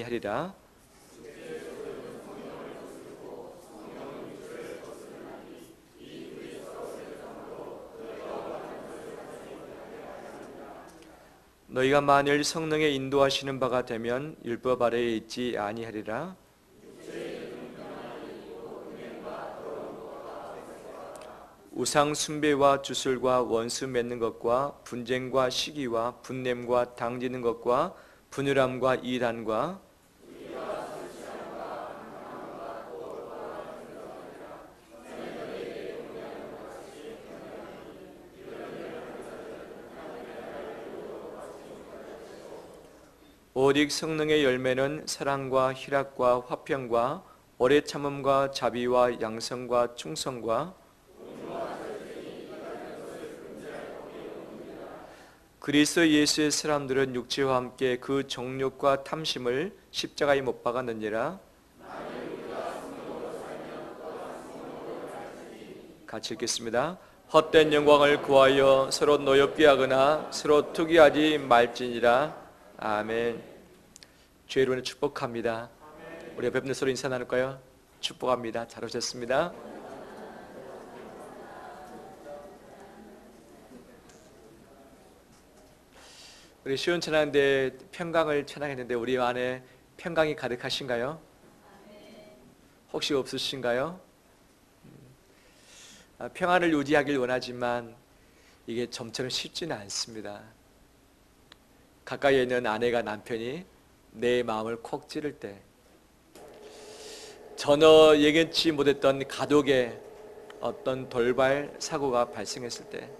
하리라. 너희가 만일 성령의 인도하시는 바가 되면 율법 아래에 있지 아니하리라. 우상 숭배와 주술과 원수 맺는 것과 분쟁과 시기와 분냄과 당지는 것과 분열함과 이단과 오직 성령의 열매는 사랑과 희락과 화평과 오래 참음과 자비와 양성과 충성과 그리스도 예수의 사람들은 육체와 함께 그 정욕과 탐심을 십자가에 못 박았느니라. 같이 읽겠습니다. 헛된 영광을 구하여 서로 노엽게 하거나 서로 투기하지 말지니라. 아멘. 주의 이름으로 축복합니다. 우리 옆에 있는 서로 인사 나눌까요? 축복합니다. 잘 오셨습니다. 우리 시온 찬양대 평강을 찬양했는데 우리 안에 평강이 가득하신가요? 혹시 없으신가요? 평안을 유지하길 원하지만 이게 점처럼 쉽지는 않습니다. 가까이에 있는 아내가 남편이 내 마음을 콕 찌를 때, 전혀 예견치 못했던 가족의 어떤 돌발 사고가 발생했을 때,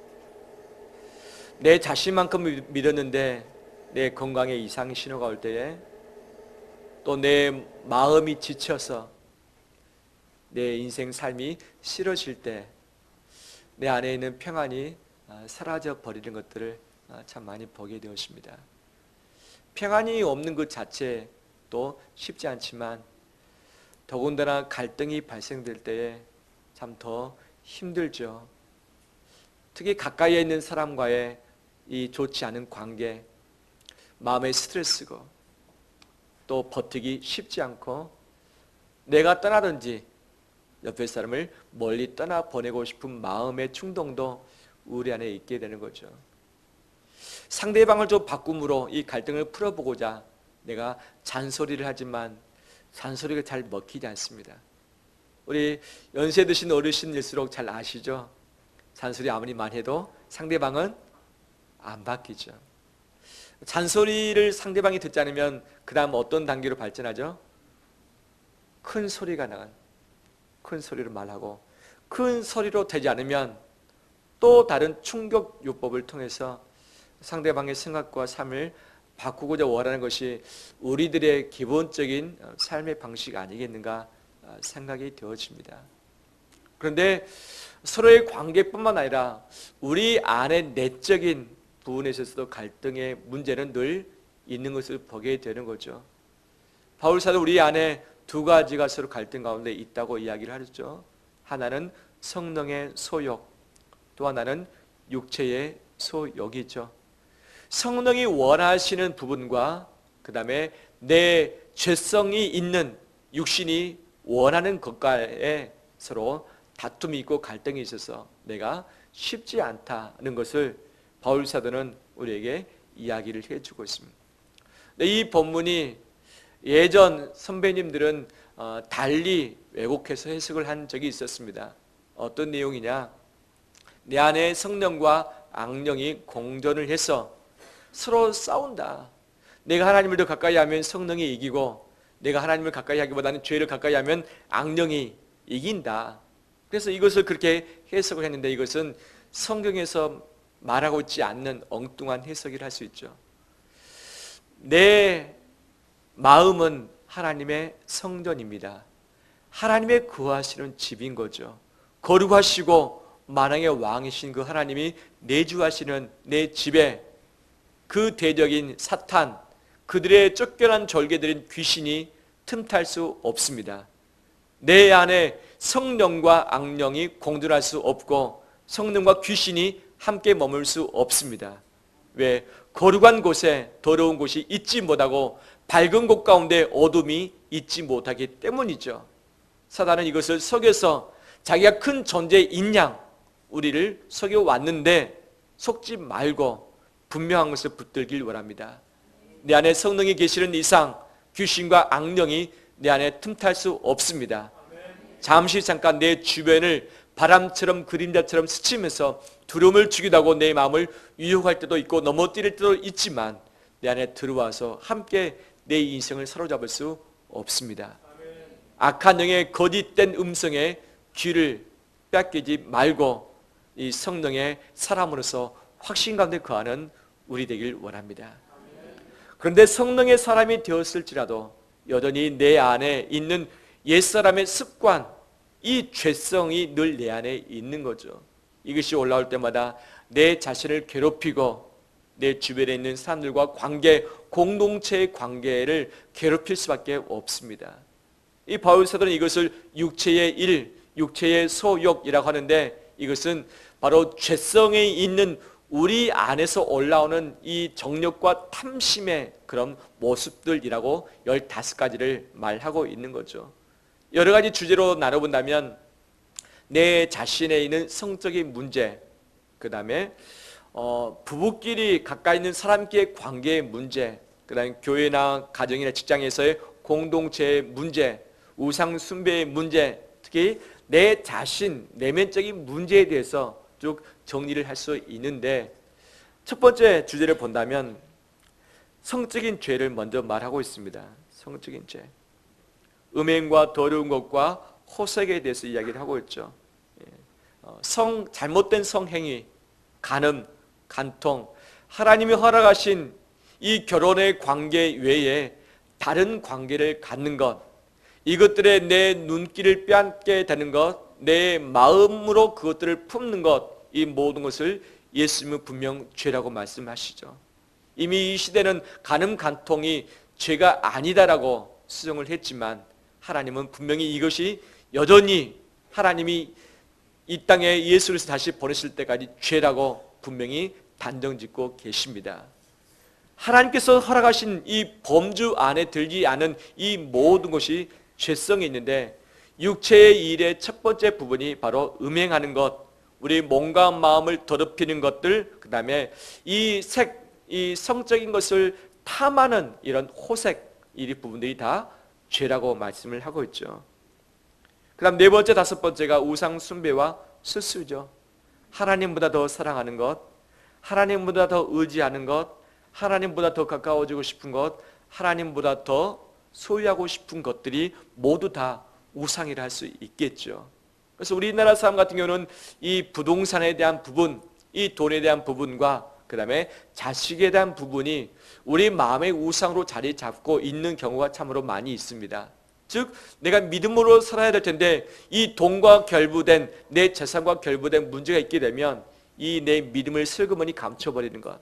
내 자신만큼 믿었는데 내 건강에 이상 신호가 올 때에, 또 내 마음이 지쳐서 내 인생 삶이 싫어질 때 내 안에 있는 평안이 사라져 버리는 것들을 참 많이 보게 되었습니다. 평안이 없는 것 자체도 쉽지 않지만 더군다나 갈등이 발생될 때에 참 더 힘들죠. 특히 가까이에 있는 사람과의 이 좋지 않은 관계, 마음의 스트레스고 또 버티기 쉽지 않고 내가 떠나든지 옆에 사람을 멀리 떠나보내고 싶은 마음의 충동도 우리 안에 있게 되는 거죠. 상대방을 좀 바꿈으로 이 갈등을 풀어보고자 내가 잔소리를 하지만 잔소리가 잘 먹히지 않습니다. 우리 연세 드신 어르신일수록 잘 아시죠? 잔소리 아무리 많이 해도 상대방은 안 바뀌죠. 잔소리를 상대방이 듣지 않으면 그 다음 어떤 단계로 발전하죠? 큰 소리가 나간, 큰 소리로 말하고, 큰 소리로 되지 않으면 또 다른 충격 요법을 통해서 상대방의 생각과 삶을 바꾸고자 원하는 것이 우리들의 기본적인 삶의 방식 아니겠는가 생각이 되어집니다. 그런데 서로의 관계뿐만 아니라 우리 안의 내적인 부분에 있어서도 갈등의 문제는 늘 있는 것을 보게 되는 거죠. 바울 사도 우리 안에 두 가지가 서로 갈등 가운데 있다고 이야기를 하셨죠. 하나는 성령의 소욕, 또 하나는 육체의 소욕이죠. 성령이 원하시는 부분과 그 다음에 내 죄성이 있는 육신이 원하는 것과의 서로 다툼이 있고 갈등이 있어서 내가 쉽지 않다는 것을 바울 사도는 우리에게 이야기를 해주고 있습니다. 이 본문이 예전 선배님들은 달리 왜곡해서 해석을 한 적이 있었습니다. 어떤 내용이냐? 내 안에 성령과 악령이 공존을 해서 서로 싸운다. 내가 하나님을 더 가까이 하면 성령이 이기고, 내가 하나님을 가까이 하기보다는 죄를 가까이 하면 악령이 이긴다. 그래서 이것을 그렇게 해석을 했는데 이것은 성경에서 말하고 있지 않는 엉뚱한 해석이라 할 수 있죠. 내 마음은 하나님의 성전입니다. 하나님의 거하시는 집인 거죠. 거룩하시고 만왕의 왕이신 그 하나님이 내주하시는 내 집에 그 대적인 사탄, 그들의 쫓겨난 졸개들인 귀신이 틈탈 수 없습니다. 내 안에 성령과 악령이 공존할 수 없고 성령과 귀신이 함께 머물 수 없습니다. 왜? 거룩한 곳에 더러운 곳이 있지 못하고 밝은 곳 가운데 어둠이 있지 못하기 때문이죠. 사단은 이것을 속여서 자기가 큰 존재인 양 우리를 속여왔는데 속지 말고 분명한 것을 붙들길 원합니다. 내 안에 성령이 계시는 이상 귀신과 악령이 내 안에 틈탈 수 없습니다. 잠깐 내 주변을 바람처럼 그림자처럼 스치면서 두려움을 주기도 하고 내 마음을 유혹할 때도 있고 넘어뜨릴 때도 있지만 내 안에 들어와서 함께 내 인생을 사로잡을 수 없습니다. 악한 영의 거짓된 음성에 귀를 뺏기지 말고 이 성령의 사람으로서 확신 가운데 거하는 우리 되길 원합니다. 그런데 성령의 사람이 되었을지라도 여전히 내 안에 있는 옛사람의 습관, 이 죄성이 늘 내 안에 있는 거죠. 이것이 올라올 때마다 내 자신을 괴롭히고 내 주변에 있는 사람들과 공동체의 관계를 괴롭힐 수밖에 없습니다. 이 바울 사도는 이것을 육체의 일, 육체의 소욕이라고 하는데 이것은 바로 죄성에 있는 우리 안에서 올라오는 이 정욕과 탐심의 그런 모습들이라고 15가지를 말하고 있는 거죠. 여러 가지 주제로 나눠본다면 내 자신에 있는 성적인 문제, 그 다음에 부부끼리 가까이 있는 사람끼리의 관계의 문제, 그 다음에 교회나 가정이나 직장에서의 공동체의 문제, 우상 숭배의 문제, 특히 내 자신, 내면적인 문제에 대해서 쭉 정리를 할 수 있는데 첫 번째 주제를 본다면 성적인 죄를 먼저 말하고 있습니다. 성적인 죄. 음행과 더러운 것과 호색에 대해서 이야기를 하고 있죠. 잘못된 성행위, 간음, 간통, 하나님이 허락하신 이 결혼의 관계 외에 다른 관계를 갖는 것, 이것들에 내 눈길을 빼앗게 되는 것, 내 마음으로 그것들을 품는 것, 이 모든 것을 예수님은 분명 죄라고 말씀하시죠. 이미 이 시대는 간음, 간통이 죄가 아니다라고 수정을 했지만 하나님은 분명히 이것이 여전히 하나님이 이 땅에 예수를 다시 보내실 때까지 죄라고 분명히 단정짓고 계십니다. 하나님께서 허락하신 이 범주 안에 들지 않은 이 모든 것이 죄성이 있는데 육체의 일의 첫 번째 부분이 바로 음행하는 것, 우리 몸과 마음을 더럽히는 것들, 그 다음에 이 성적인 것을 탐하는 이런 호색, 이 부분들이 다 죄라고 말씀을 하고 있죠. 그 다음 네 번째, 다섯 번째가 우상 숭배와 수수죠. 하나님보다 더 사랑하는 것, 하나님보다 더 의지하는 것, 하나님보다 더 가까워지고 싶은 것, 하나님보다 더 소유하고 싶은 것들이 모두 다 우상이라 할 수 있겠죠. 그래서 우리나라 사람 같은 경우는 이 부동산에 대한 부분, 이 돈에 대한 부분과 그 다음에 자식에 대한 부분이 우리 마음의 우상으로 자리 잡고 있는 경우가 참으로 많이 있습니다. 즉 내가 믿음으로 살아야 될 텐데 이 돈과 결부된 내 재산과 결부된 문제가 있게 되면 이 내 믿음을 슬그머니 감춰버리는 것,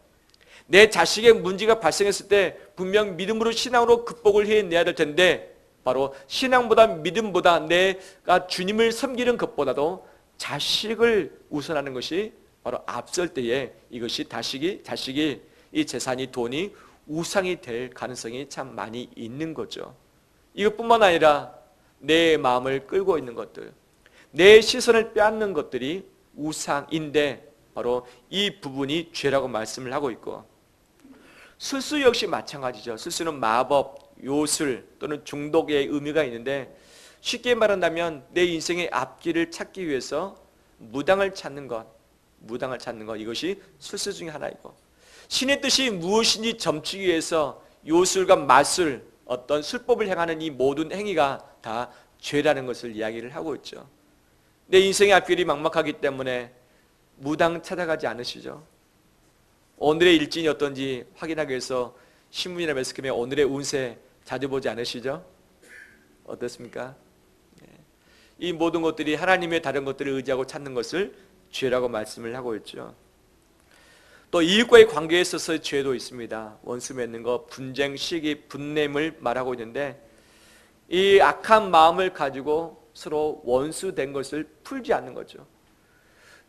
내 자식의 문제가 발생했을 때 분명 믿음으로 신앙으로 극복을 해내야 될 텐데 바로 신앙보다 믿음보다 내가 주님을 섬기는 것보다도 자식을 우선하는 것이 바로 앞설 때에 이것이 자식이 이 재산이 돈이 우상이 될 가능성이 참 많이 있는 거죠. 이것뿐만 아니라 내 마음을 끌고 있는 것들, 내 시선을 빼앗는 것들이 우상인데 바로 이 부분이 죄라고 말씀을 하고 있고, 수수 역시 마찬가지죠. 수수는 마법, 요술 또는 중독의 의미가 있는데 쉽게 말한다면 내 인생의 앞길을 찾기 위해서 무당을 찾는 것, 이것이 수수 중에 하나이고, 신의 뜻이 무엇인지 점치기 위해서 요술과 마술, 어떤 술법을 행하는 이 모든 행위가 다 죄라는 것을 이야기를 하고 있죠. 내 인생의 앞길이 막막하기 때문에 무당 찾아가지 않으시죠? 오늘의 일진이 어떤지 확인하기 위해서 신문이나 매스컴에 오늘의 운세 자주 보지 않으시죠? 어떻습니까? 이 모든 것들이 하나님의 다른 것들을 의지하고 찾는 것을 죄라고 말씀을 하고 있죠. 또 이웃과의 관계에 있어서 죄도 있습니다. 원수 맺는 것, 분쟁, 시기, 분냄을 말하고 있는데 이 악한 마음을 가지고 서로 원수된 것을 풀지 않는 거죠.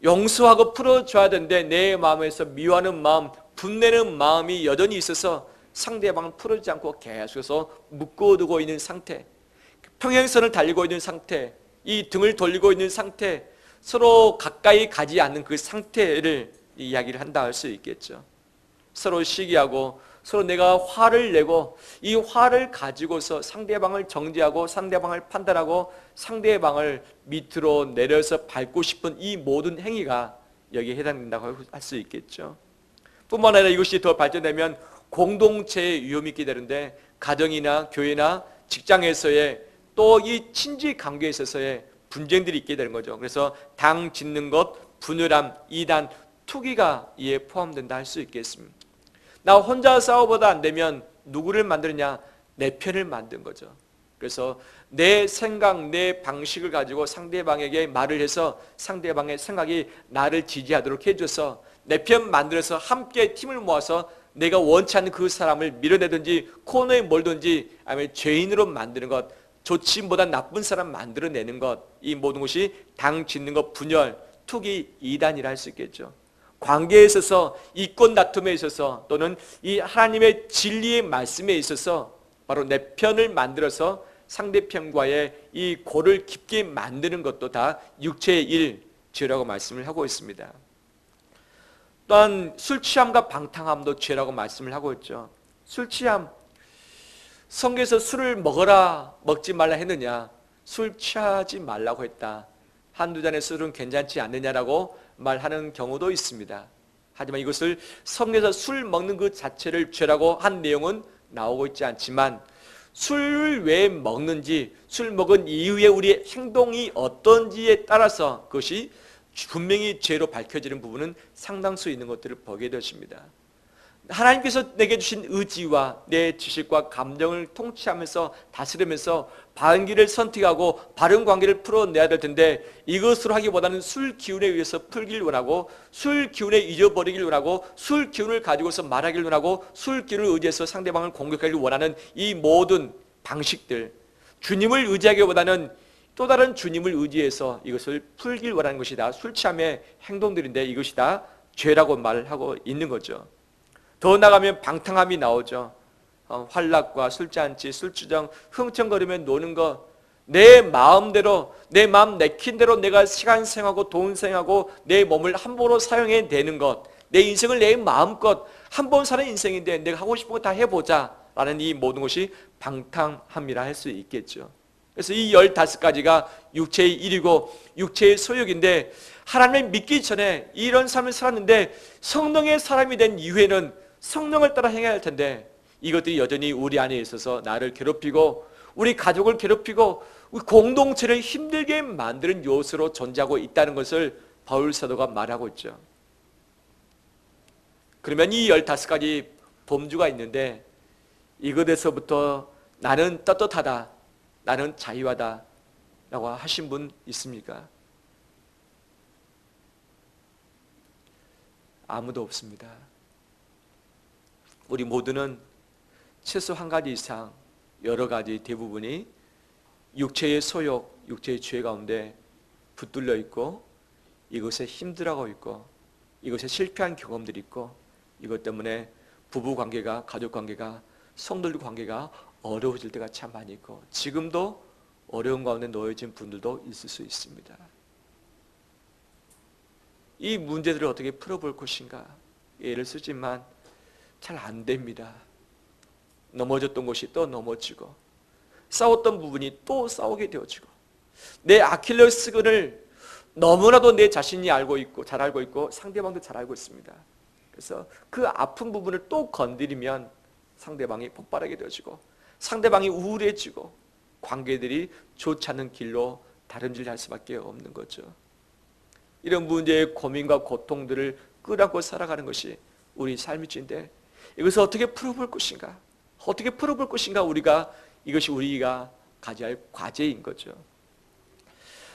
용서하고 풀어줘야 되는데 내 마음에서 미워하는 마음, 분내는 마음이 여전히 있어서 상대방을 풀어주지 않고 계속해서 묶어두고 있는 상태, 평행선을 달리고 있는 상태, 이 등을 돌리고 있는 상태, 서로 가까이 가지 않는 그 상태를 이야기를 한다 할 수 있겠죠. 서로 시기하고 서로 내가 화를 내고 이 화를 가지고서 상대방을 정죄하고 상대방을 판단하고 상대방을 밑으로 내려서 밟고 싶은 이 모든 행위가 여기에 해당된다고 할 수 있겠죠. 뿐만 아니라 이것이 더 발전되면 공동체에 위험이 있게 되는데, 가정이나 교회나 직장에서의 또 이 친지 관계에 있어서의 분쟁들이 있게 되는 거죠. 그래서 당 짓는 것, 분열함, 이단, 투기가 이에 포함된다 할 수 있겠습니다. 나 혼자 싸워보다 안 되면 누구를 만드느냐? 내 편을 만든 거죠. 그래서 내 생각, 내 방식을 가지고 상대방에게 말을 해서 상대방의 생각이 나를 지지하도록 해줘서 내 편 만들어서 함께 팀을 모아서 내가 원치 않는 그 사람을 밀어내든지 코너에 몰든지 아니면 죄인으로 만드는 것, 좋지보다 나쁜 사람 만들어내는 것, 이 모든 것이 당 짓는 것, 분열, 투기, 이단이라 할 수 있겠죠. 관계에 있어서, 이권 다툼에 있어서, 또는 이 하나님의 진리의 말씀에 있어서 바로 내 편을 만들어서 상대편과의 이 골을 깊게 만드는 것도 다 육체의 일, 죄라고 말씀을 하고 있습니다. 또한 술 취함과 방탕함도 죄라고 말씀을 하고 있죠. 술 취함, 성경에서 술을 먹어라 먹지 말라 했느냐? 술 취하지 말라고 했다. 한두 잔의 술은 괜찮지 않느냐라고 말하는 경우도 있습니다. 하지만 이것을 성경에서 술 먹는 그 자체를 죄라고 한 내용은 나오고 있지 않지만, 술을 왜 먹는지, 술 먹은 이후에 우리의 행동이 어떤지에 따라서 그것이 분명히 죄로 밝혀지는 부분은 상당수 있는 것들을 보게 되십니다. 하나님께서 내게 주신 의지와 내 지식과 감정을 통치하면서 다스리면서 바른 길을 선택하고 바른 관계를 풀어내야 될 텐데, 이것으로 하기보다는 술 기운에 의해서 풀길 원하고, 술 기운에 잊어버리길 원하고, 술 기운을 가지고서 말하길 원하고, 술 기운을 의지해서 상대방을 공격하길 원하는 이 모든 방식들, 주님을 의지하기보다는 또 다른 주님을 의지해서 이것을 풀길 원하는 것이 다 술 취함의 행동들인데, 이것이 다 죄라고 말하고 있는 거죠. 더 나가면 방탕함이 나오죠. 환락과 술잔치, 술주정, 흥청거리며 노는 것, 내 마음대로, 내 마음 내킨 대로 내가 시간 생하고 돈 생하고 내 몸을 함부로 사용해내는 것, 내 인생을 내 마음껏 한 번 사는 인생인데 내가 하고 싶은 거 다 해보자 라는 이 모든 것이 방탕함이라 할 수 있겠죠. 그래서 이 15가지가 육체의 일이고 육체의 소욕인데, 하나님을 믿기 전에 이런 삶을 살았는데 성령의 사람이 된 이후에는 성령을 따라 행해야 할 텐데, 이것들이 여전히 우리 안에 있어서 나를 괴롭히고 우리 가족을 괴롭히고 우리 공동체를 힘들게 만드는 요소로 존재하고 있다는 것을 바울 사도가 말하고 있죠. 그러면 이 15가지 범주가 있는데, 이것에서부터 나는 떳떳하다, 나는 자유하다 라고 하신 분 있습니까? 아무도 없습니다. 우리 모두는 최소 한 가지 이상, 여러 가지 대부분이 육체의 소욕, 육체의 죄 가운데 붙들려 있고, 이것에 힘들어하고 있고, 이것에 실패한 경험들이 있고, 이것 때문에 부부 관계가, 가족 관계가, 성도들 관계가 어려워질 때가 참 많이 있고, 지금도 어려운 가운데 놓여진 분들도 있을 수 있습니다. 이 문제들을 어떻게 풀어볼 것인가? 예를 쓰지만 잘 안 됩니다. 넘어졌던 것이 또 넘어지고, 싸웠던 부분이 또 싸우게 되어지고, 내 아킬레스건을 너무나도 내 자신이 알고 있고 잘 알고 있고 상대방도 잘 알고 있습니다. 그래서 그 아픈 부분을 또 건드리면 상대방이 폭발하게 되어지고, 상대방이 우울해지고, 관계들이 좋지 않은 길로 다름질할 수밖에 없는 거죠. 이런 문제의 고민과 고통들을 끌어안고 살아가는 것이 우리 삶이지인데, 이것을 어떻게 풀어볼 것인가? 어떻게 풀어볼 것인가? 이것이 우리가 가져야 할 과제인 거죠.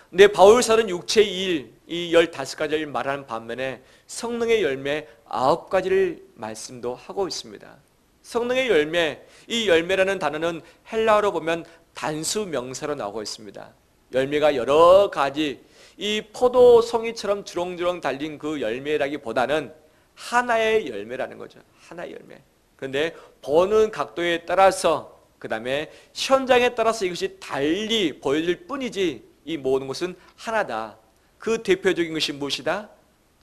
근데 바울사는 육체의 일, 이 15가지를 말하는 반면에 성령의 열매 9가지를 말씀도 하고 있습니다. 성령의 열매, 이 열매라는 단어는 헬라어로 보면 단수 명사로 나오고 있습니다. 열매가 여러 가지, 이 포도송이처럼 주렁주렁 달린 그 열매라기보다는 하나의 열매라는 거죠. 하나의 열매. 그런데 보는 각도에 따라서 그 다음에 현장에 따라서 이것이 달리 보여질 뿐이지 이 모든 것은 하나다. 그 대표적인 것이 무엇이다?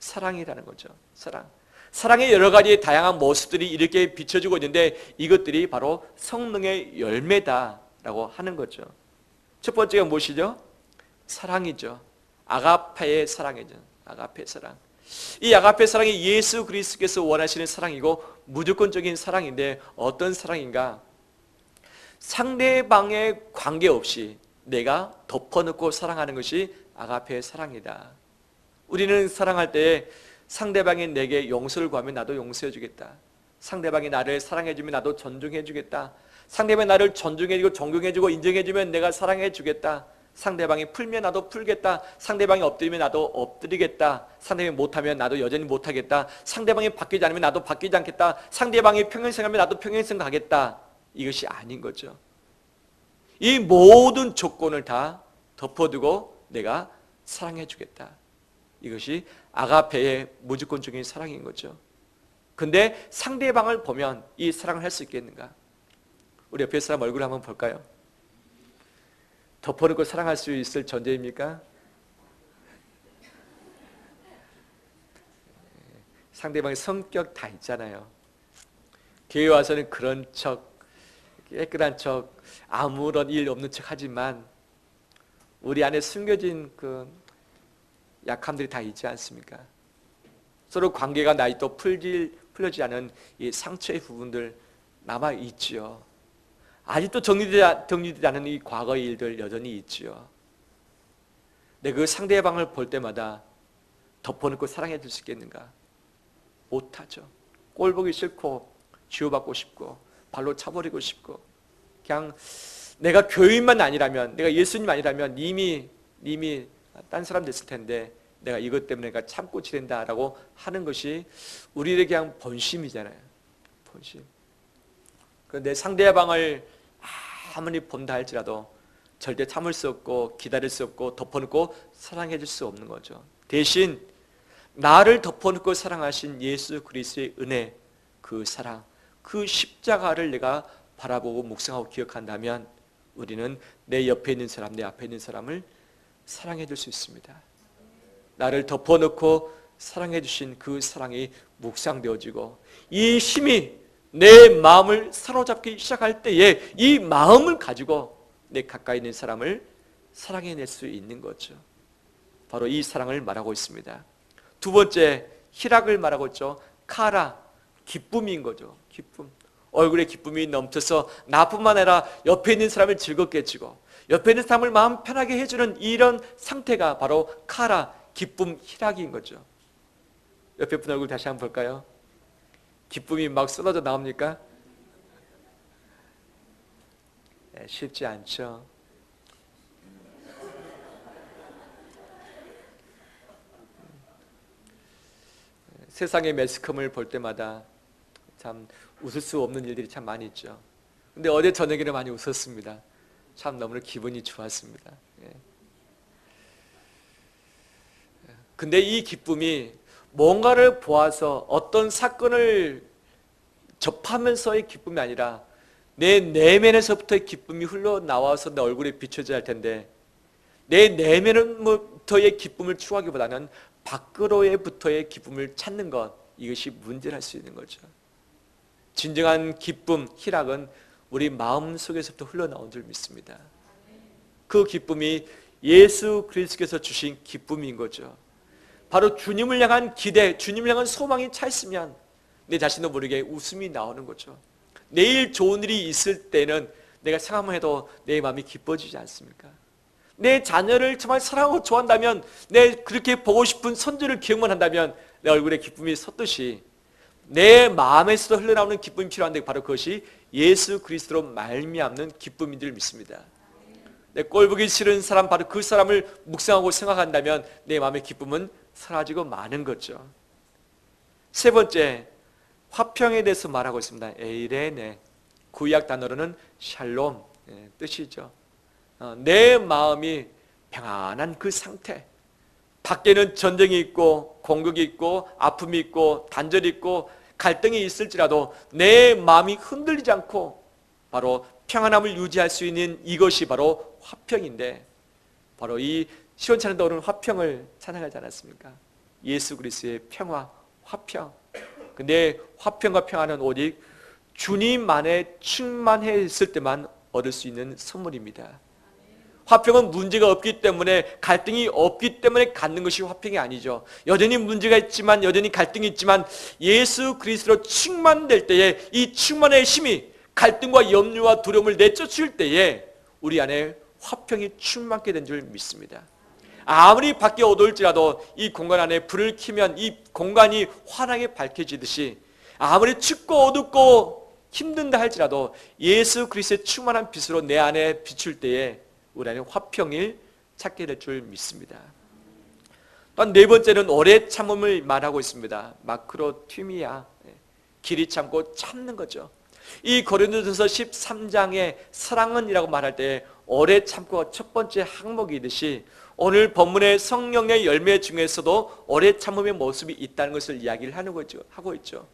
사랑이라는 거죠. 사랑. 사랑의 여러 가지 다양한 모습들이 이렇게 비춰지고 있는데 이것들이 바로 성령의 열매다라고 하는 거죠. 첫 번째가 무엇이죠? 사랑이죠. 아가페의 사랑이죠. 아가페 사랑. 이 아가페 사랑이 예수 그리스도께서 원하시는 사랑이고 무조건적인 사랑인데 어떤 사랑인가? 상대방의 관계없이 내가 덮어놓고 사랑하는 것이 아가페의 사랑이다. 우리는 사랑할 때 상대방이 내게 용서를 구하면 나도 용서해 주겠다. 상대방이 나를 사랑해 주면 나도 존중해 주겠다. 상대방이 나를 존중해 주고 존경해 주고 인정해 주면 내가 사랑해 주겠다. 상대방이 풀면 나도 풀겠다. 상대방이 엎드리면 나도 엎드리겠다. 상대방이 못하면 나도 여전히 못하겠다. 상대방이 바뀌지 않으면 나도 바뀌지 않겠다. 상대방이 평행선하면 나도 평행선 가겠다. 이것이 아닌 거죠. 이 모든 조건을 다 덮어두고 내가 사랑해 주겠다. 이것이 아가페의 무조건적인 사랑인 거죠. 근데 상대방을 보면 이 사랑을 할 수 있겠는가? 우리 옆에 사람 얼굴 한번 볼까요? 덮어놓고 사랑할 수 있을 존재입니까? 상대방의 성격 다 있잖아요. 교회 와서는 그런 척, 깨끗한 척, 아무런 일 없는 척 하지만 우리 안에 숨겨진 그 약함들이 다 있지 않습니까? 서로 관계가 또 풀려지지 않은 이 상처의 부분들 남아 있지요. 아직도 정리되지 않은 이 과거의 일들 여전히 있지요. 근데 그 상대방을 볼 때마다 덮어놓고 사랑해 줄 수 있겠는가? 못하죠. 꼴 보기 싫고 쥐어받고 싶고 발로 차버리고 싶고 그냥 내가 교인만 아니라면 내가 예수님 아니라면 이미 딴 사람 됐을 텐데 내가 이것 때문에 내가 참고 지낸다라고 하는 것이 우리에게 그냥 본심이잖아요. 본심. 그런데 상대방을 아무리 본다 할지라도 절대 참을 수 없고 기다릴 수 없고 덮어놓고 사랑해 줄 수 없는 거죠. 대신 나를 덮어놓고 사랑하신 예수 그리스도의 은혜, 그 사랑, 그 십자가를 내가 바라보고 묵상하고 기억한다면 우리는 내 옆에 있는 사람, 내 앞에 있는 사람을 사랑해 줄 수 있습니다. 나를 덮어놓고 사랑해 주신 그 사랑이 묵상되어지고 이 힘이 내 마음을 사로잡기 시작할 때에 이 마음을 가지고 내 가까이 있는 사람을 사랑해낼 수 있는 거죠. 바로 이 사랑을 말하고 있습니다. 두 번째, 희락을 말하고 있죠. 카라, 기쁨인 거죠. 기쁨. 얼굴에 기쁨이 넘쳐서 나뿐만 아니라 옆에 있는 사람을 즐겁게 해주고 옆에 있는 사람을 마음 편하게 해주는 이런 상태가 바로 카라, 기쁨, 희락인 거죠. 옆에 분 얼굴 다시 한번 볼까요? 기쁨이 막 쏟아져 나옵니까? 네, 쉽지 않죠. 세상의 매스컴을 볼 때마다 참 웃을 수 없는 일들이 참 많이 있죠. 근데 어제 저녁에는 많이 웃었습니다. 참 너무나 기분이 좋았습니다. 예. 근데 이 기쁨이 뭔가를 보아서 어떤 사건을 접하면서의 기쁨이 아니라 내 내면에서부터의 기쁨이 흘러나와서 내 얼굴에 비춰져야 할 텐데 내 내면부터의 기쁨을 추구하기보다는 밖으로부터의 기쁨을 찾는 것, 이것이 문제랄 수 있는 거죠. 진정한 기쁨, 희락은 우리 마음 속에서부터 흘러나온 줄 믿습니다. 그 기쁨이 예수 그리스도께서 주신 기쁨인 거죠. 바로 주님을 향한 기대, 주님을 향한 소망이 차 있으면 내 자신도 모르게 웃음이 나오는 거죠. 내일 좋은 일이 있을 때는 내가 생각만 해도 내 마음이 기뻐지지 않습니까? 내 자녀를 정말 사랑하고 좋아한다면, 내 그렇게 보고 싶은 손주를 기억만 한다면 내 얼굴에 기쁨이 섰듯이 내 마음에서도 흘러나오는 기쁨이 필요한데 바로 그것이 예수 그리스도로 말미암는 기쁨인 줄 믿습니다. 내 꼴보기 싫은 사람, 바로 그 사람을 묵상하고 생각한다면 내 마음의 기쁨은 사라지고 마는 거죠. 세 번째, 화평에 대해서 말하고 있습니다. 에이레네, 구약 단어로는 샬롬 뜻이죠. 내 마음이 평안한 그 상태, 밖에는 전쟁이 있고 공격이 있고 아픔이 있고 단절이 있고 갈등이 있을지라도 내 마음이 흔들리지 않고 바로 평안함을 유지할 수 있는 이것이 바로 화평인데, 바로 이 시원찮은 오른 화평을 찬양하지 않았습니까? 예수 그리스도의 평화, 화평. 근데 화평과 평화는 오직 주님 안에 충만했을 때만 얻을 수 있는 선물입니다. 화평은 문제가 없기 때문에, 갈등이 없기 때문에 갖는 것이 화평이 아니죠. 여전히 문제가 있지만, 여전히 갈등이 있지만 예수 그리스도로 충만될 때에 이 충만의 힘이 갈등과 염려와 두려움을 내쫓을 때에 우리 안에 화평이 충만케 된 줄 믿습니다. 아무리 밖에 어두울지라도 이 공간 안에 불을 켜면 이 공간이 환하게 밝혀지듯이, 아무리 춥고 어둡고 힘든다 할지라도 예수 그리스도의 충만한 빛으로 내 안에 비출 때에 우리 안에 화평을 찾게 될 줄 믿습니다. 또한 네 번째는 오래 참음을 말하고 있습니다. 마크로튀미아, 길이 참고 참는 거죠. 이 고린도전서 13장의 사랑은이라고 말할 때 오래 참고 첫 번째 항목이듯이, 오늘 본문의 성령의 열매 중에서도 오래 참음의 모습이 있다는 것을 이야기를 하고 있죠.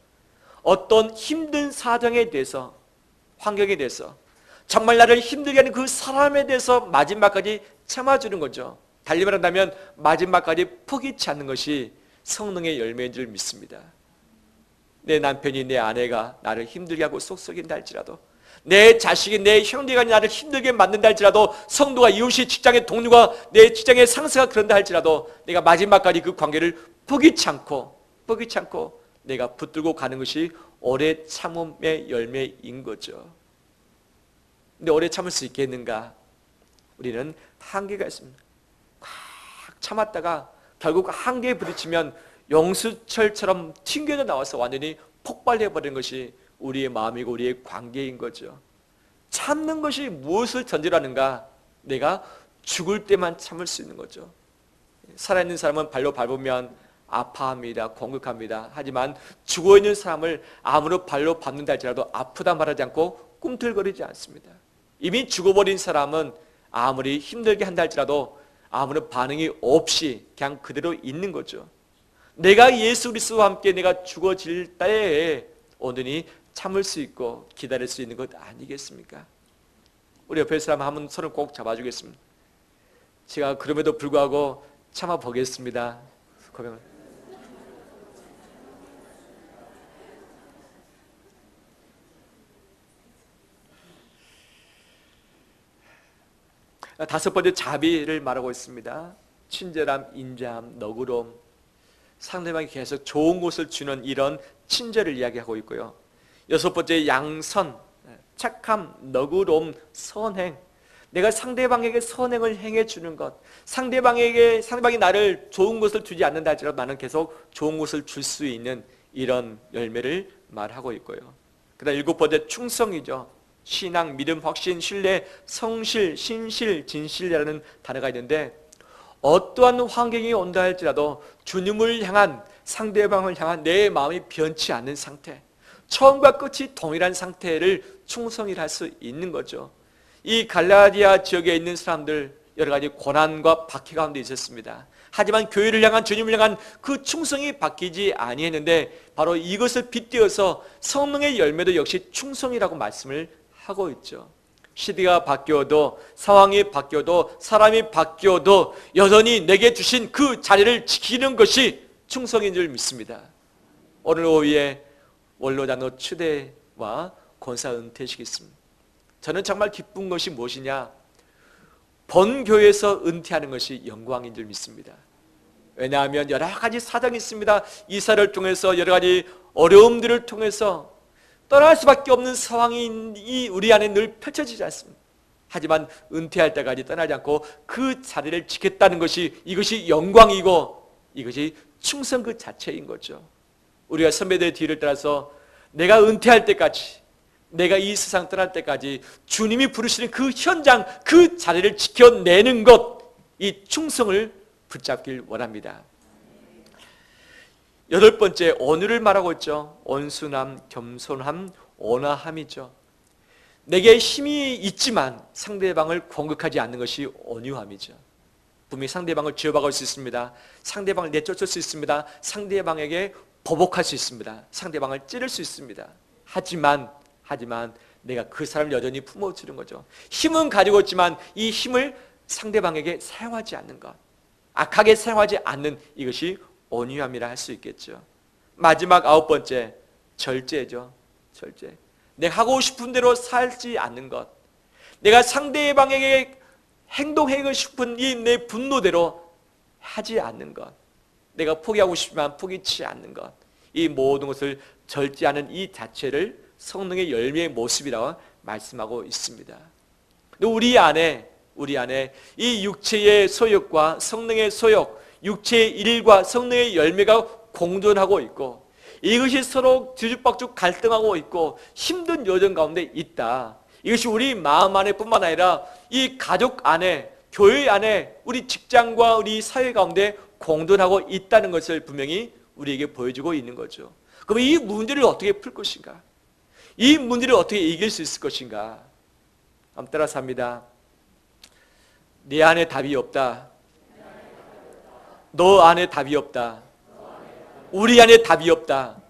어떤 힘든 사정에 대해서, 환경에 대해서, 정말 나를 힘들게 하는 그 사람에 대해서 마지막까지 참아주는 거죠. 달리 말한다면 마지막까지 포기치 않는 것이 성령의 열매인 줄 믿습니다. 내 남편이, 내 아내가 나를 힘들게 하고 속썩인다 할지라도, 내 자식이, 내 형제가 나를 힘들게 만든다 할지라도, 성도가, 이웃이, 직장의 동료가, 내 직장의 상사가 그런다 할지라도 내가 마지막까지 그 관계를 포기치 않고 내가 붙들고 가는 것이 오래 참음의 열매인 거죠. 근데 오래 참을 수 있겠는가? 우리는 한계가 있습니다. 꽉 참았다가 결국 한계에 부딪히면 용수철처럼 튕겨져 나와서 완전히 폭발해버리는 것이 우리의 마음이고 우리의 관계인 거죠. 참는 것이 무엇을 전제라는가? 내가 죽을 때만 참을 수 있는 거죠. 살아있는 사람은 발로 밟으면 아파합니다. 공격합니다. 하지만 죽어있는 사람을 아무리 발로 밟는다 할지라도 아프다 말하지 않고 꿈틀거리지 않습니다. 이미 죽어버린 사람은 아무리 힘들게 한다 할지라도 아무런 반응이 없이 그냥 그대로 있는 거죠. 내가 예수 그리스도와 함께 내가 죽어질 때에 온전히 참을 수 있고 기다릴 수 있는 것 아니겠습니까? 우리 옆에 사람 한 번 손을 꼭 잡아주겠습니다. 제가 그럼에도 불구하고 참아보겠습니다. 다섯 번째, 자비를 말하고 있습니다. 친절함, 인자함, 너그러움, 상대방이 계속 좋은 것을 주는 이런 친절을 이야기하고 있고요. 여섯 번째, 양선, 착함, 너그러움, 선행. 내가 상대방에게 선행을 행해주는 것, 상대방이 나를 좋은 것을 주지 않는다 할지라도 나는 계속 좋은 것을 줄 수 있는 이런 열매를 말하고 있고요. 그 다음 일곱 번째, 충성이죠. 신앙, 믿음, 확신, 신뢰, 성실, 신실, 진실이라는 단어가 있는데, 어떠한 환경이 온다 할지라도 주님을 향한, 상대방을 향한 내 마음이 변치 않는 상태, 처음과 끝이 동일한 상태를 충성이라 할 수 있는 거죠. 이 갈라디아 지역에 있는 사람들 여러 가지 고난과 박해 가운데 있었습니다. 하지만 교회를 향한, 주님을 향한 그 충성이 바뀌지 아니했는데, 바로 이것을 빗대어서 성령의 열매도 역시 충성이라고 말씀을 하고 있죠. 시대가 바뀌어도, 상황이 바뀌어도, 사람이 바뀌어도 여전히 내게 주신 그 자리를 지키는 것이 충성인 줄 믿습니다. 오늘 오후에 원로장로 추대와 권사 은퇴식이 있습니다. 저는 정말 기쁜 것이 무엇이냐? 본교회에서 은퇴하는 것이 영광인 줄 믿습니다. 왜냐하면 여러 가지 사정이 있습니다. 이사를 통해서, 여러 가지 어려움들을 통해서 떠날 수밖에 없는 상황이 우리 안에 늘 펼쳐지지 않습니다. 하지만 은퇴할 때까지 떠나지 않고 그 자리를 지켰다는 것이, 이것이 영광이고 이것이 충성 그 자체인 거죠. 우리가 선배들의 뒤를 따라서 내가 은퇴할 때까지, 내가 이 세상 떠날 때까지 주님이 부르시는 그 현장, 그 자리를 지켜내는 것, 이 충성을 붙잡길 원합니다. 여덟 번째, 온유를 말하고 있죠. 온순함, 겸손함, 온화함이죠. 내게 힘이 있지만 상대방을 공격하지 않는 것이 온유함이죠. 분명히 상대방을 지어박을 수 있습니다. 상대방을 내쫓을 수 있습니다. 상대방에게 보복할 수 있습니다. 상대방을 찌를 수 있습니다. 하지만 내가 그 사람을 여전히 품어주는 거죠. 힘은 가지고 있지만 이 힘을 상대방에게 사용하지 않는 것, 악하게 사용하지 않는 이것이 온유함이라 할 수 있겠죠. 마지막 9번째, 절제죠. 절제. 내가 하고 싶은 대로 살지 않는 것, 내가 상대방에게 행동하고 싶은 이 내 분노대로 하지 않는 것, 내가 포기하고 싶지만 포기치 않는 것, 이 모든 것을 절제하는 이 자체를 성령의 열매의 모습이라고 말씀하고 있습니다. 우리 안에 이 육체의 소욕과 성령의 소욕, 육체의 일과 성령의 열매가 공존하고 있고, 이것이 서로 뒤죽박죽 갈등하고 있고 힘든 여정 가운데 있다. 이것이 우리 마음 안에 뿐만 아니라 이 가족 안에, 교회 안에, 우리 직장과 우리 사회 가운데 공존하고 있다는 것을 분명히 우리에게 보여주고 있는 거죠. 그럼 이 문제를 어떻게 풀 것인가? 이 문제를 어떻게 이길 수 있을 것인가? 한번 따라서 합니다. 내 안에 답이 없다. 너 안에 답이 없다. 우리 안에 답이 없다.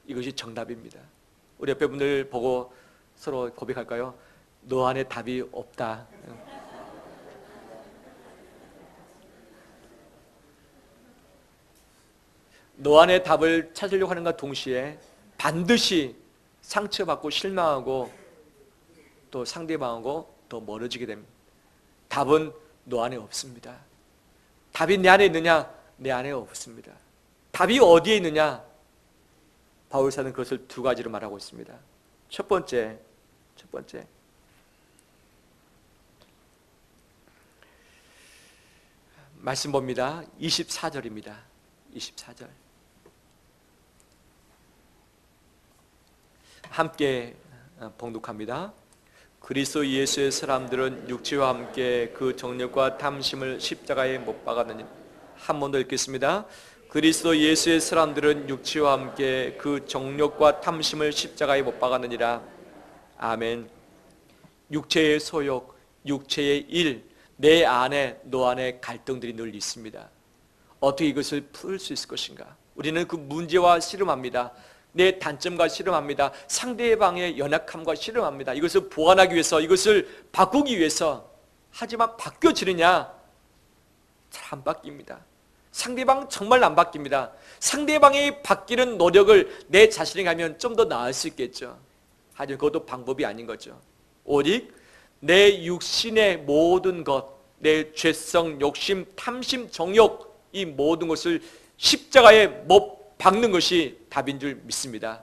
이것이 정답입니다. 우리 옆에 분들 보고 서로 고백할까요? 너 안에 답이 없다. 너 안에 답을 찾으려고 하는 것 동시에 반드시 상처받고 실망하고 또 상대방하고 더 멀어지게 됩니다. 답은 너 안에 없습니다. 답이 내 안에 있느냐? 내 안에 없습니다. 답이 어디에 있느냐? 바울사는 그것을 두 가지로 말하고 있습니다. 첫 번째 말씀 봅니다. 24절입니다. 24절 함께 봉독합니다. 그리스도 예수의 사람들은 육체와 함께 그 정욕과 탐심을 십자가에 못 박았느니. 한 번 더 읽겠습니다. 그리스도 예수의 사람들은 육체와 함께 그 정욕과 탐심을 십자가에 못 박았느니라. 아멘. 육체의 소욕, 육체의 일, 내 안에, 너 안에 갈등들이 늘 있습니다. 어떻게 이것을 풀 수 있을 것인가? 우리는 그 문제와 씨름합니다. 내 단점과 씨름합니다. 상대방의 연약함과 씨름합니다. 이것을 보완하기 위해서, 이것을 바꾸기 위해서. 하지만 바뀌어지느냐? 잘 안 바뀝니다. 상대방 정말 안 바뀝니다. 상대방이 바뀌는 노력을 내 자신이 가면 좀 더 나을 수 있겠죠. 하지만 그것도 방법이 아닌 거죠. 오직 내 육신의 모든 것, 내 죄성, 욕심, 탐심, 정욕, 이 모든 것을 십자가에 못 박는 것이 답인 줄 믿습니다.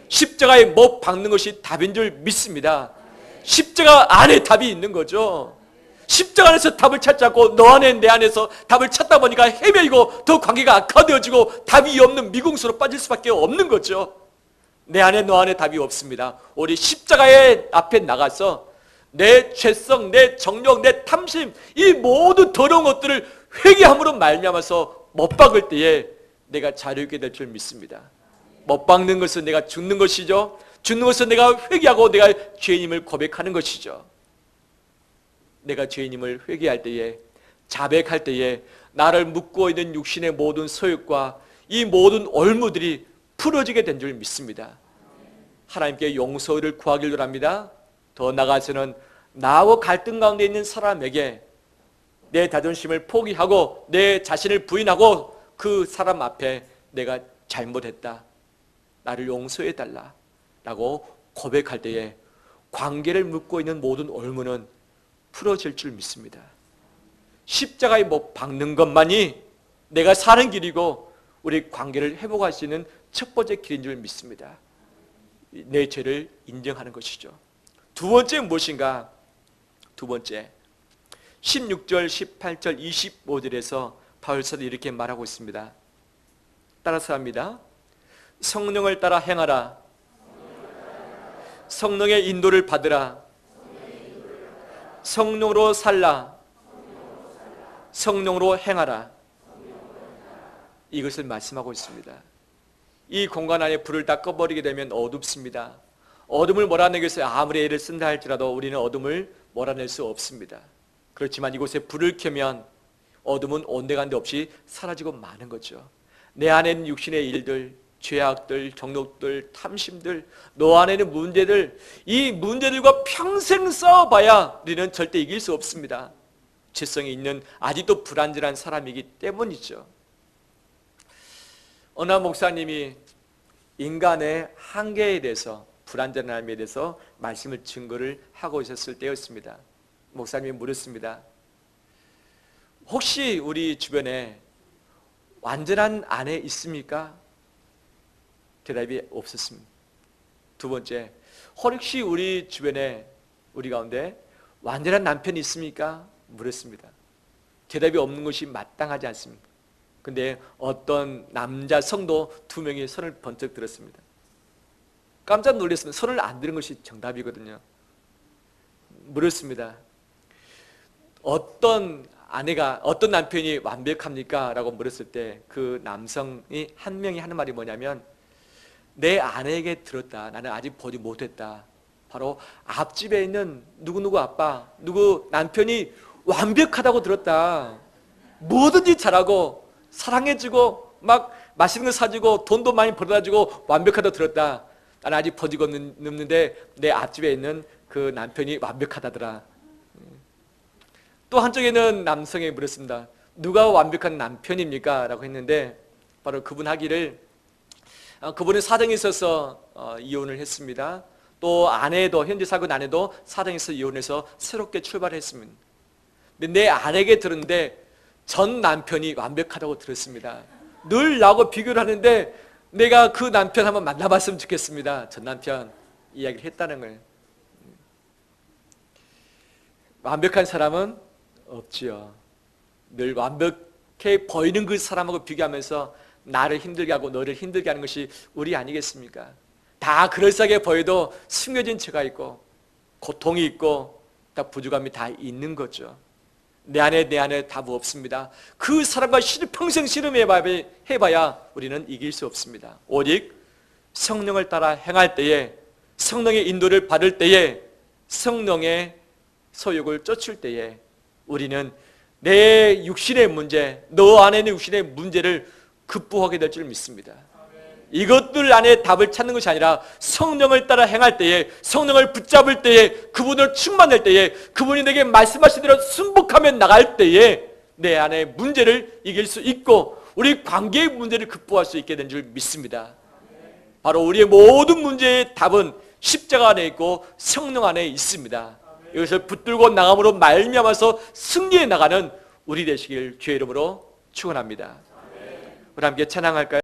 십자가에 못 박는 것이 답인 줄 믿습니다. 십자가 안에 답이 있는 거죠. 십자가 안에서 답을 찾지 않고 너 안에 내 안에서 답을 찾다 보니까 헤매이고 더 관계가 악화되어지고 답이 없는 미궁수로 빠질 수밖에 없는 거죠. 내 안에 너 안에 답이 없습니다. 우리 십자가의 앞에 나가서 내 죄성, 내 정욕, 내 탐심, 이 모든 더러운 것들을 회개함으로 말미암아서 못 박을 때에 내가 자유있게 될 줄 믿습니다. 못 박는 것은 내가 죽는 것이죠. 죽는 것은 내가 회개하고 내가 죄인임을 고백하는 것이죠. 내가 죄인임을 회개할 때에, 자백할 때에 나를 묶고 있는 육신의 모든 소욕과 이 모든 올무들이 풀어지게 된 줄 믿습니다. 하나님께 용서를 구하기를 합니다. 더 나아가서는 나하고 갈등 가운데 있는 사람에게 내 자존심을 포기하고 내 자신을 부인하고 그 사람 앞에 내가 잘못했다, 나를 용서해달라 라고 고백할 때에 관계를 묶고 있는 모든 올무는 풀어질 줄 믿습니다. 십자가에 못 박는 것만이 내가 사는 길이고 우리 관계를 회복할 수 있는 첫 번째 길인 줄 믿습니다. 내 죄를 인정하는 것이죠. 두 번째 무엇인가? 두 번째 16절, 18절, 25절에서 바울사도 이렇게 말하고 있습니다. 따라서 합니다. 성령을 따라 행하라. 성령의 인도를 받으라. 성령으로 살라. 성령으로 행하라. 이것을 말씀하고 있습니다. 이 공간 안에 불을 다 꺼버리게 되면 어둡습니다. 어둠을 몰아내기 위해서 아무리 애를 쓴다 할지라도 우리는 어둠을 몰아낼 수 없습니다. 그렇지만 이곳에 불을 켜면 어둠은 온데간데 없이 사라지고 마는 거죠. 내 안에는 육신의 일들, 죄악들, 정욕들, 탐심들, 너 안에는 문제들, 이 문제들과 평생 싸워봐야 우리는 절대 이길 수 없습니다. 죄성이 있는 아직도 불완전한 사람이기 때문이죠. 어느 목사님이 인간의 한계에 대해서, 불완전함에 대해서 말씀을 증거를 하고 있었을 때였습니다. 목사님이 물었습니다. 혹시 우리 주변에 완전한 아내 있습니까? 대답이 없었습니다. 두 번째, 혹시 우리 주변에, 우리 가운데 완전한 남편이 있습니까? 물었습니다. 대답이 없는 것이 마땅하지 않습니다. 근데 어떤 남자 성도 2명이 손을 번쩍 들었습니다. 깜짝 놀랐습니다. 손을 안 드는 것이 정답이거든요. 물었습니다. 어떤 남편이 완벽합니까? 라고 물었을 때 그 남성이 한 명이 하는 말이 뭐냐면, 내 아내에게 들었다. 나는 아직 보지 못했다. 바로 앞집에 있는 누구누구 아빠, 누구 남편이 완벽하다고 들었다. 뭐든지 잘하고 사랑해주고 막 맛있는 거 사주고 돈도 많이 벌어다주고 완벽하다고 들었다. 나는 아직 보지가 없는데 내 앞집에 있는 그 남편이 완벽하다더라. 또 한쪽에는 남성이 물었습니다. 누가 완벽한 남편입니까? 라고 했는데 바로 그분 하기를, 그분은 사정이 있어서 이혼을 했습니다. 또 아내도, 현재 살고 있는 아내도 사정이 있어서 이혼해서 새롭게 출발했습니다. 근데 내 아내에게 들었는데 전 남편이 완벽하다고 들었습니다. 늘 나하고 비교를 하는데 내가 그 남편 한번 만나봤으면 좋겠습니다. 전 남편 이야기를 했다는 거예요. 완벽한 사람은 없지요. 늘 완벽해 보이는 그 사람하고 비교하면서 나를 힘들게 하고 너를 힘들게 하는 것이 우리 아니겠습니까? 다 그럴싸하게 보여도 숨겨진 죄가 있고 고통이 있고 다 부족함이 다 있는 거죠. 내 안에 답은 없습니다. 그 사람과 평생 씨름해봐야 우리는 이길 수 없습니다. 오직 성령을 따라 행할 때에, 성령의 인도를 받을 때에, 성령의 소욕을 쫓을 때에 우리는 내 육신의 문제, 너 안에 있는 육신의 문제를 극복하게 될 줄 믿습니다. 이것들 안에 답을 찾는 것이 아니라 성령을 따라 행할 때에, 성령을 붙잡을 때에, 그분을 충만할 때에, 그분이 내게 말씀하신 대로 순복하며 나갈 때에 내 안에 문제를 이길 수 있고 우리 관계의 문제를 극복할 수 있게 된 줄 믿습니다. 바로 우리의 모든 문제의 답은 십자가 안에 있고 성령 안에 있습니다. 이것을 붙들고 나감으로 말미암아서 승리해 나가는 우리 되시길 주의 이름으로 축원합니다. 우리 함께 찬양할까요?